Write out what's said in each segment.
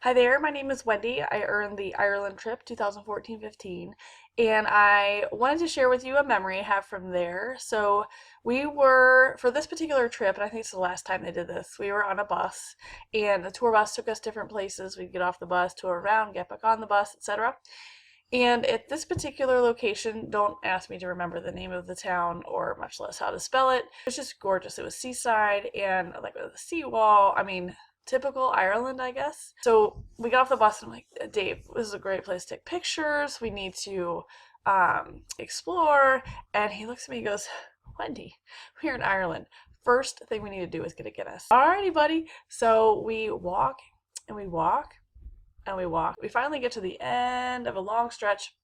Hi there, my name is Wendy. I earned the Ireland trip 2014-15, and I wanted to share with you a memory I have from there. So we were, for this particular trip, and I think it's the last time they did this, we were on a bus, and the tour bus took us different places. We'd get off the bus, tour around, get back on the bus, etc. And at this particular location, don't ask me to remember the name of the town or much less how to spell it. It was just gorgeous. It was seaside and like with a seawall. I mean, typical Ireland, I guess. So we got off the bus and I'm like, Dave, this is a great place to take pictures. We need to explore. And he looks at me and goes, Wendy, we're in Ireland. First thing we need to do is get a Guinness. Alrighty, buddy. So we walk and we walk and we walk. We finally get to the end of a long stretch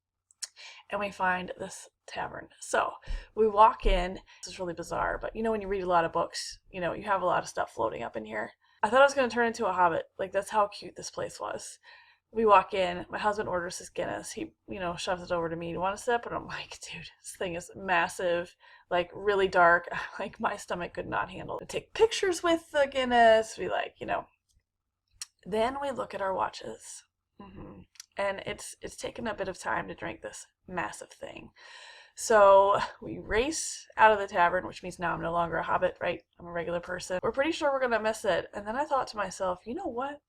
and we find this tavern. So we walk in. This is really bizarre, but you know when you read a lot of books, you have a lot of stuff floating up in here. I thought I was going to turn into a hobbit. Like, that's how cute this place was. We walk in. My husband orders his Guinness. He, shoves it over to me. You want a sip? And I'm like, dude, this thing is massive, like really dark. Like, my stomach could not handle it. We take pictures with the Guinness. We Then we look at our watches. And it's taken a bit of time to drink this massive thing. So we race out of the tavern, which means now I'm no longer a hobbit, right? I'm a regular person. We're pretty sure we're gonna miss it. And then I thought to myself, you know what?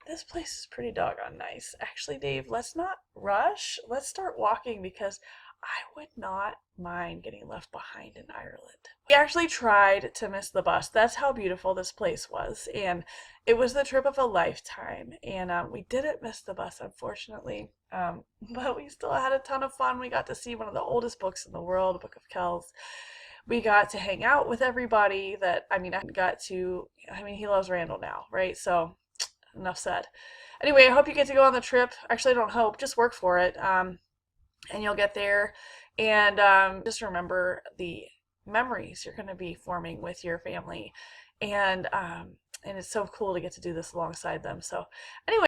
This place is pretty doggone nice. Actually, Dave, let's not rush. Let's start walking because I would not mind getting left behind in Ireland. We actually tried to miss the bus. That's how beautiful this place was. And it was the trip of a lifetime. And we didn't miss the bus, unfortunately. But we still had a ton of fun. We got to see one of the oldest books in the world, the Book of Kells. We got to hang out with everybody he loves Randall now, right? So enough said. Anyway, I hope you get to go on the trip. Actually, I don't hope, just work for it. And you'll get there. And just remember the memories you're going to be forming with your family. And it's so cool to get to do this alongside them. So anyway.